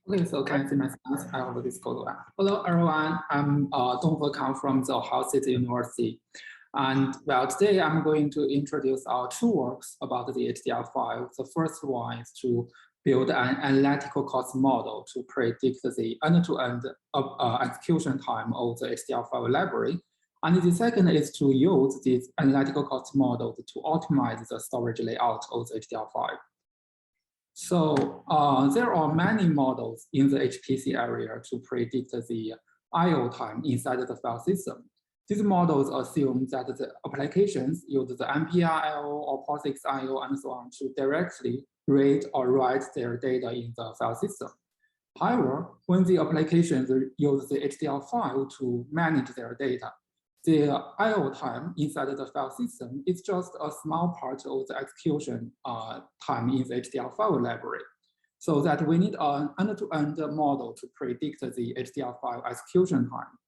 Okay, so can I see my slides? I already scrolled back. Hello, everyone. I'm Donghe Kang from the Ohio State University. And well, today I'm going to introduce our two works about the HDF5. The first one is to build an analytical cost model to predict the end-to-end execution time of the HDF5 library. And the second is to use this analytical cost model to optimize the storage layout of the HDF5. So there are many models in the HPC area to predict the I/O time inside the file system. These models assume that the applications use the MPI/IO or POSIX/IO and so on to directly read or write their data in the file system. However, when the applications use the HDF5 to manage their data, the I/O time inside the file system is just a small part of the execution time in the HDF5 library. So that we need an end-to-end model to predict the HDF5 execution time.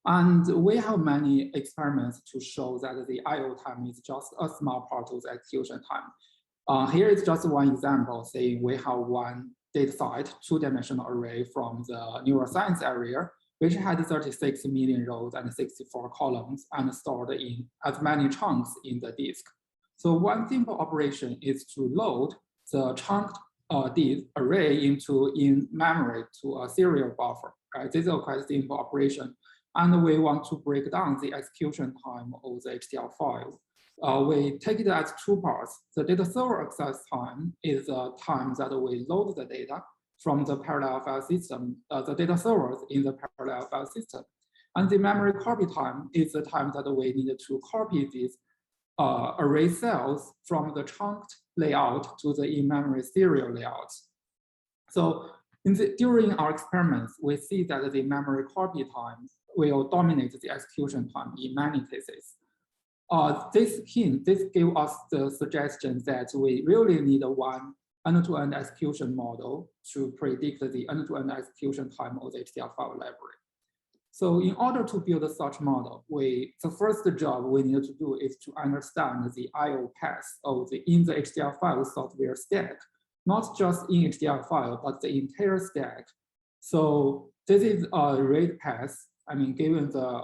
And we have many experiments to show that the I/O time is just a small part of the execution time. Here is just one example, saying we have one dataset, two-dimensional array from the neuroscience area, which had 36 million rows and 64 columns and stored in as many chunks in the disk. So one simple operation is to load the chunked disk array into in-memory to a serial buffer. Right? This is a quite simple operation. And we want to break down the execution time of the HDF5. We take it as two parts. The data server access time is the time that we load the data from the parallel file system, the data servers in the parallel file system. And the memory copy time is the time that we need to copy these array cells from the chunked layout to the in-memory serial layout. So during our experiments, we see that the memory copy time will dominate the execution time in many cases. This gave us the suggestion that we really need one end-to-end execution model to predict the end-to-end execution time of the HDF5 library. So in order to build such model, the first job we need to do is to understand the I/O paths in the HDF5 software stack, not just in HDF5, but the entire stack. So this is a read path. I mean, given the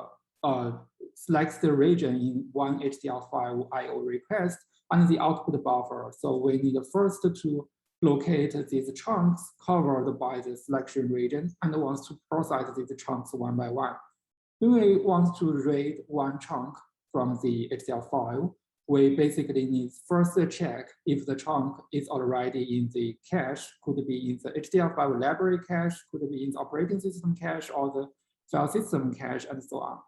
selects the region in one HDF5 I/O request and the output buffer. So we need first to locate these chunks covered by the selection region and wants to process these chunks one by one. When we want to read one chunk from the HDF5, we basically need first to check if the chunk is already in the cache, could be in the HDF5 library cache, could be in the operating system cache or the file system cache and so on.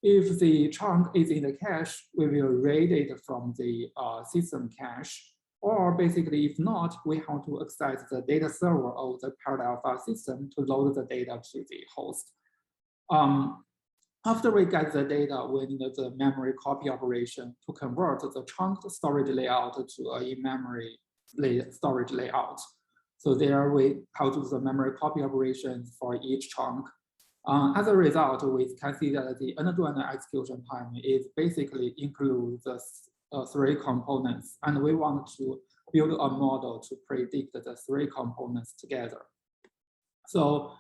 If the chunk is in the cache, we will read it from the system cache. Or basically, if not, we have to access the data server of the parallel file system to load the data to the host. After we get the data, we need the memory copy operation to convert the chunked storage layout to a in-memory storage layout. So there we have to do the memory copy operations for each chunk. As a result, we can see that the end-to-end execution time is basically includes the three components, and we want to build a model to predict the three components together. So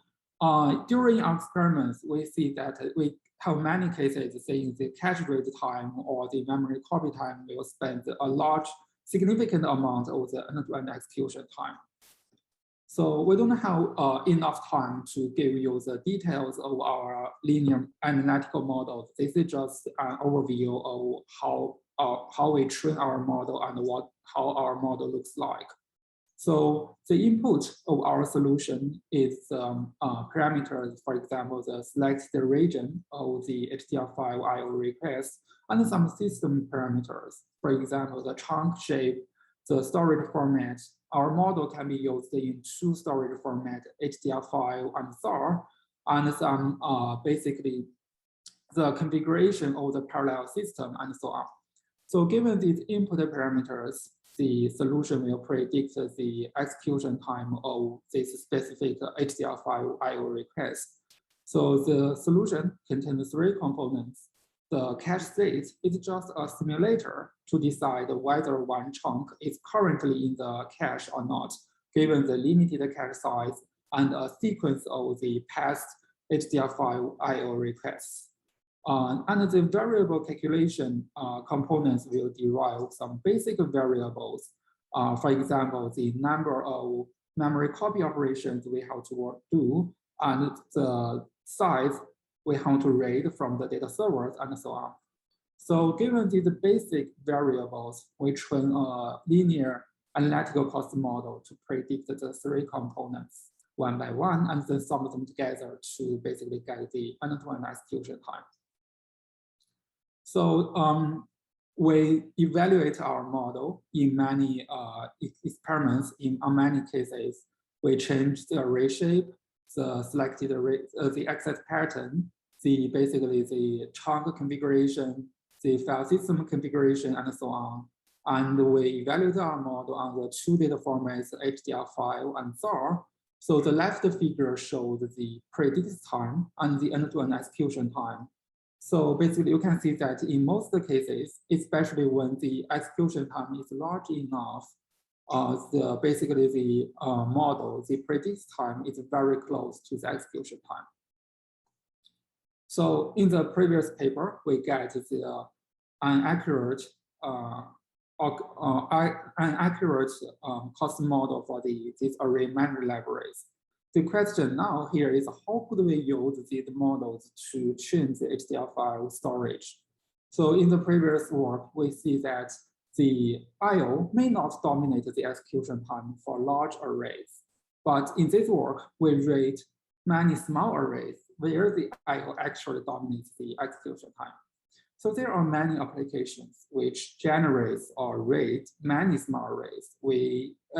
during our experiments, we see that we have many cases saying the cache read time or the memory copy time will spend a large, significant amount of the end-to-end execution time. So we don't have enough time to give you the details of our linear analytical models. This is just an overview of how we train our model and how our model looks like. So the input of our solution is parameters, for example, the select the region of the HDF5 I/O request and some system parameters. For example, the chunk shape, the storage format. Our model can be used in two storage format, HDF5 and SAR, and some basically the configuration of the parallel system and so on. So given these input parameters, the solution will predict the execution time of this specific HDF5 I/O request. So the solution contains three components. The cache state is just a simulator to decide whether one chunk is currently in the cache or not, given the limited cache size and a sequence of the past HDF5 IO requests. And the variable calculation components will derive some basic variables. For example, the number of memory copy operations we have to do, and the size we have to read from the data servers, and so on. So given these basic variables, we train a linear analytical cost model to predict the three components one by one, and then sum them together to basically get the end-to-end execution time. So we evaluate our model in many experiments. On many cases, we change the array shape, the selected array, the access pattern, basically the chunk configuration, the file system configuration, and so on. And we evaluate our model on the two data formats, HDF5 and ZAR. So the left figure shows the predicted time and the end-to-end execution time. So basically, you can see that in most cases, especially when the execution time is large enough, basically the model, the predicted time is very close to the execution time. So in the previous paper, we get the inaccurate cost model for these array memory libraries. The question now here is how could we use these models to change the HDF5 storage? So in the previous work, we see that the IO may not dominate the execution time for large arrays. But in this work, we rate many small arrays where the IO actually dominates the execution time. So there are many applications which generates or rate many small arrays.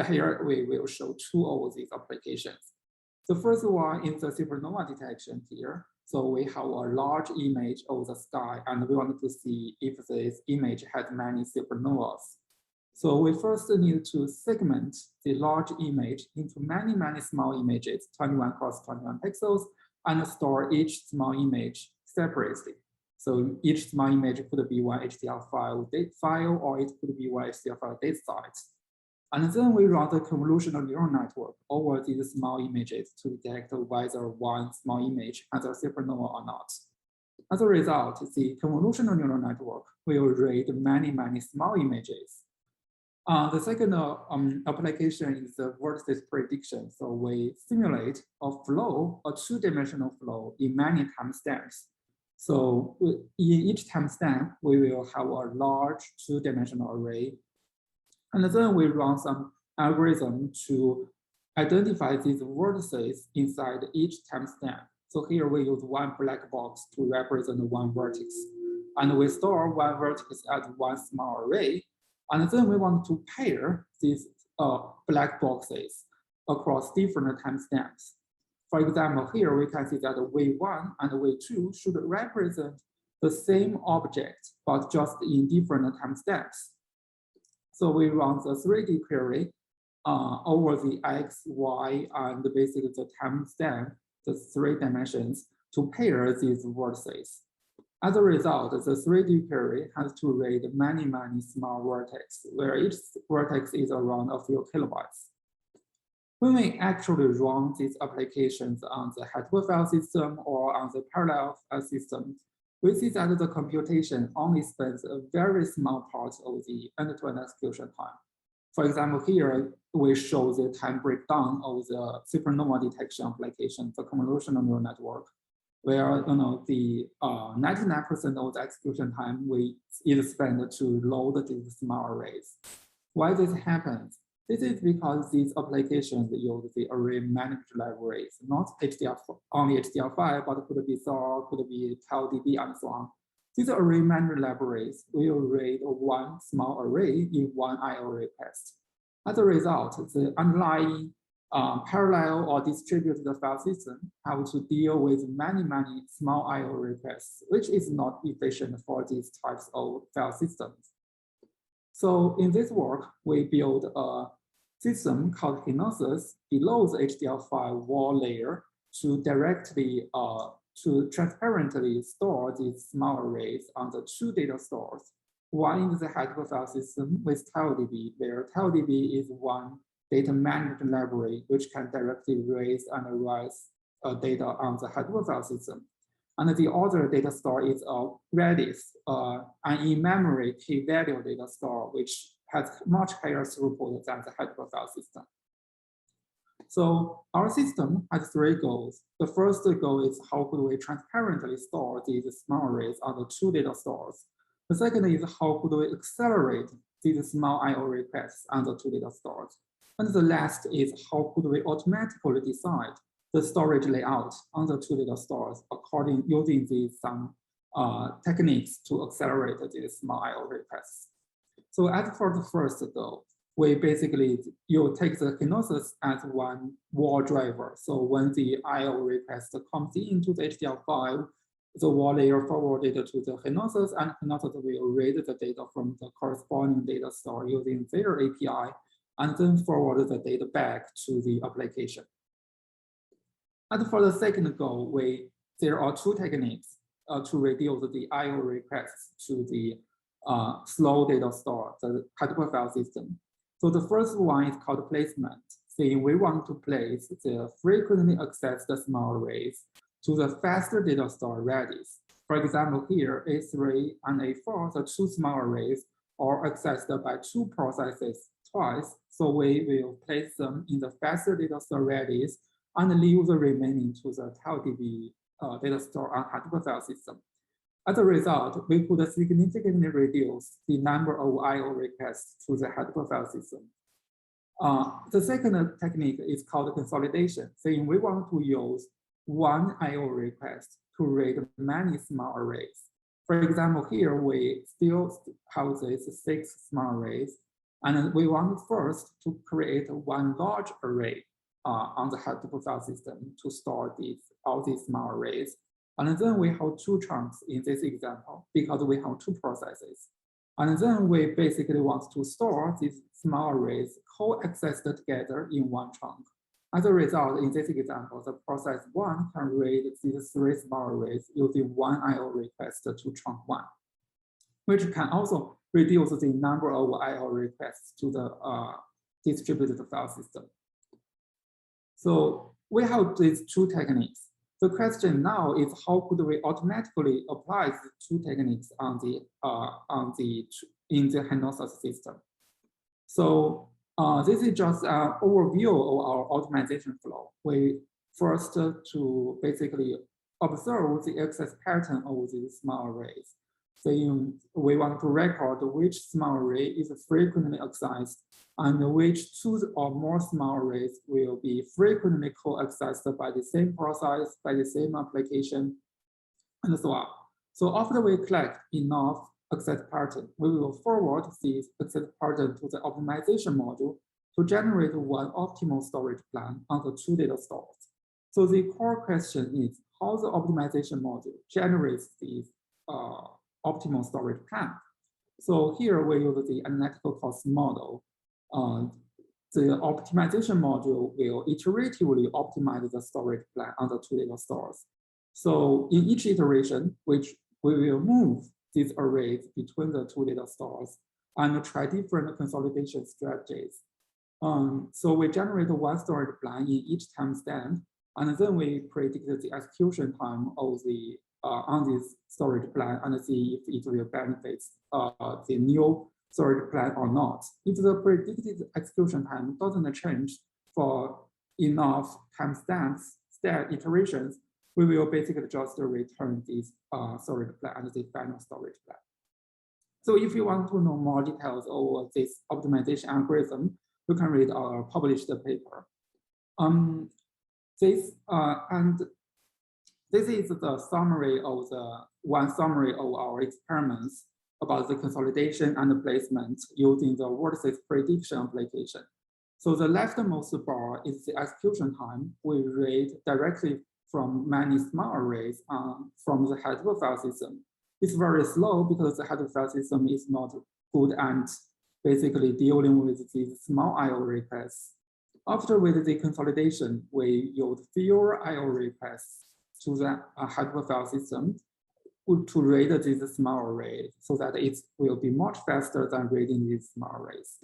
Here we will show two of these applications. The first one is the supernova detection here. So we have a large image of the sky, and we wanted to see if this image has many supernovas. So we first need to segment the large image into many, many small images, 21 cross 21 pixels, and store each small image separately. So each small image could be one HDF5 data file, or it could be one HDF5 data site. And then we run the convolutional neural network over these small images to detect whether one small image has a supernova or not. As a result, the convolutional neural network will read many, many small images. The second application is the vertex prediction. So we simulate a flow, a two-dimensional flow in many timestamps. So in each timestamp, we will have a large two-dimensional array. And then we run some algorithm to identify these vertices inside each timestamp. So here we use one black box to represent one vertex. And we store one vertex as one small array. And then we want to pair these black boxes across different timestamps. For example, here we can see that V1 and V2 should represent the same object, but just in different timestamps. So we run the 3D query over the X, Y, and basically the timestamp, the 3 dimensions, to pair these vertices. As a result, the 3D query has to read many, many small vertices, where each vertex is around a few kilobytes. When we actually run these applications on the heterogeneous file system or on the parallel file system, we see that the computation only spends a very small part of the end-to-end execution time. For example, here we show the time breakdown of the supernova detection application, the convolutional neural network, where the 99% of the execution time is spent to load these small arrays. Why this happens? This is because these applications use the array management libraries, not only HDF5, but could be ZAR, could be TileDB, and so on. These array management libraries will read one small array in one IO request. As a result, the underlying parallel or distributed file system have to deal with many, many small IO requests, which is not efficient for these types of file systems. So in this work, we build a system called Hinosis below the HDF5 wall layer to directly, to transparently store these small arrays on the two data stores. One is the heterogeneous file system with TileDB, where TileDB is one data management library, which can directly raise and write data on the hardware file system. And the other data store is a Redis, an in-memory key value data store, which has much higher throughput than the hardware file system. So our system has 3 goals. The first goal is how could we transparently store these small arrays on the 2 data stores. The second is how could we accelerate these small I/O requests on the 2 data stores. And the last is how could we automatically decide the storage layout on the 2 data stores using these techniques to accelerate these small I/O requests. So as for the first goal, we basically, you take the Kenosis as one wall driver. So when the I/O request comes into the HDF5, the wall layer forwarded to the Kenosis, and Kenosis will read the data from the corresponding data store using their API, and then forward the data back to the application. And for the second goal, there are 2 techniques to reduce the I/O requests to the slow data store, the hardware file system. So the first one is called placement, saying we want to place the frequently accessed small arrays to the faster data store Redis. For example, here, A3 and A4, the 2 small arrays are accessed by 2 processes twice. So we will place them in the faster data store Redis and leave the remaining to the TLDB data store on hardware file system. As a result, we could significantly reduce the number of I/O requests to the hardware file system. The second technique is called consolidation, saying we want to use one I/O request to read many small arrays. For example, here we still have these 6 small arrays, and we want first to create one large array on the hardware file system to store all these small arrays. And then we have 2 chunks in this example because we have 2 processes. And then we basically want to store these small arrays co-accessed together in one chunk. As a result, in this example, the process 1 can read these 3 small arrays using one I/O request to chunk 1, which can also reduce the number of I/O requests to the distributed file system. So we have these 2 techniques. The question now is how could we automatically apply the 2 techniques in the Kenosis system? So this is just an overview of our optimization flow. We first to basically observe the access pattern of these small arrays. Saying we want to record which small array is frequently accessed and which 2 or more small arrays will be frequently co-accessed by the same process, by the same application, and so on. So after we collect enough access pattern, we will forward this access pattern to the optimization module to generate one optimal storage plan on the 2 data stores. So the core question is how the optimization module generates this optimal storage plan. So here we use the analytical cost model. The optimization module will iteratively optimize the storage plan on the 2 data stores. So in each iteration, which we will move these arrays between the 2 data stores and try different consolidation strategies. So we generate one storage plan in each timestamp, and then we predict the execution time of the on this storage plan and see if it will benefit the new storage plan or not. If the predicted execution time doesn't change for enough timestamps, iterations, we will basically just return this storage plan and the final storage plan. So if you want to know more details of this optimization algorithm, you can read our published paper. This is the summary of summary of our experiments about the consolidation and the placement using the vertex prediction application. So the leftmost bar is the execution time. We read directly from many small arrays from the hardware file system. It's very slow because the hardware file system is not good at basically dealing with these small I/O requests. After with the consolidation, we use fewer I/O requests to the hardware file system to read these small arrays so that it will be much faster than reading these small arrays.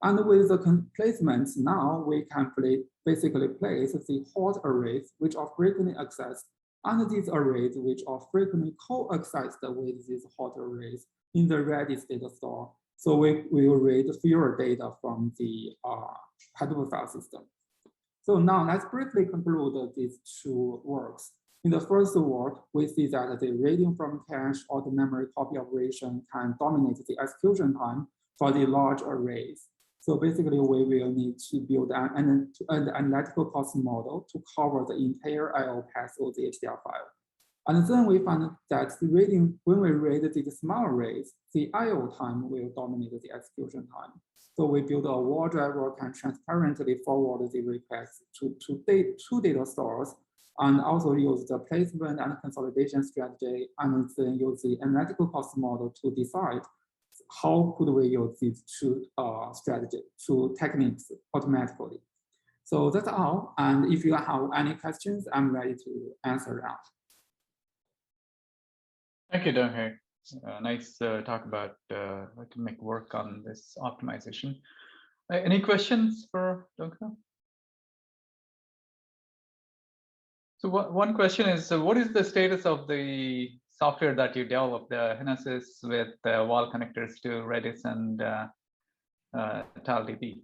And with the placements, now we can basically place the hot arrays, which are frequently accessed, and these arrays, which are frequently co-accessed with these hot arrays in the Redis data store. So we will read fewer data from the headable file system. So now let's briefly conclude these two works. In the first work, we see that the reading from cache or the memory copy operation can dominate the execution time for the large arrays. So basically, we will need to build an analytical cost model to cover the entire I/O path of the HDF5. And then we found that the reading, when we read the small arrays, the I/O time will dominate the execution time. So we build a wall driver can transparently forward the request to two data stores, and also use the placement and consolidation strategy, and then use the analytical cost model to decide how could we use these two techniques automatically. So that's all. And if you have any questions, I'm ready to answer that. Thank you, Donghe. Nice talk about how to make work on this optimization. Any questions for Donghe? So one question is, what is the status of the software that you developed, the Genesis with wall connectors to Redis and TalDB?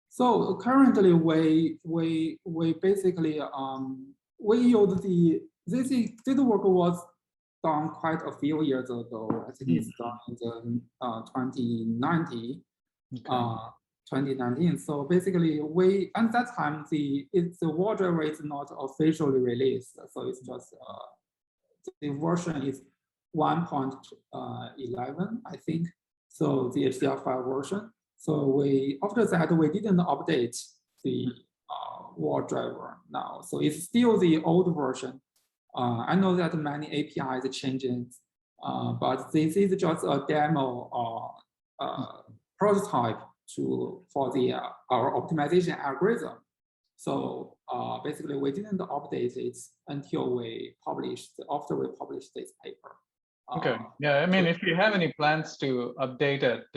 So currently, we basically we use this work was done quite a few years ago. I think it's done in the 2019. Okay. 2019. So basically, at that time the wall driver is not officially released. So it's just the version is 1.11, I think. So the HDF5 version. So after that we didn't update the wall driver now. So it's still the old version. I know that many APIs changes, but this is just a demo or prototype for our optimization algorithm. So basically, we didn't update it until after we published this paper. Okay. Yeah. I mean, if you have any plans to update it,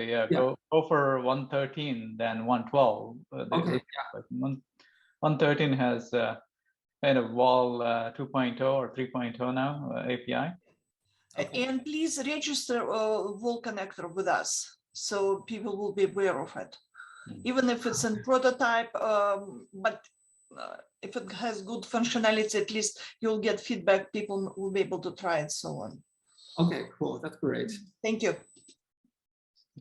go for 113 than 112. Okay. 113 has kind of wall 2.0 or 3.0 now API. Okay. And please register wall connector with us, so people will be aware of it. Even if it's in prototype, but if it has good functionality, at least you'll get feedback, people will be able to try it, so on. Okay, cool, that's great. Thank you.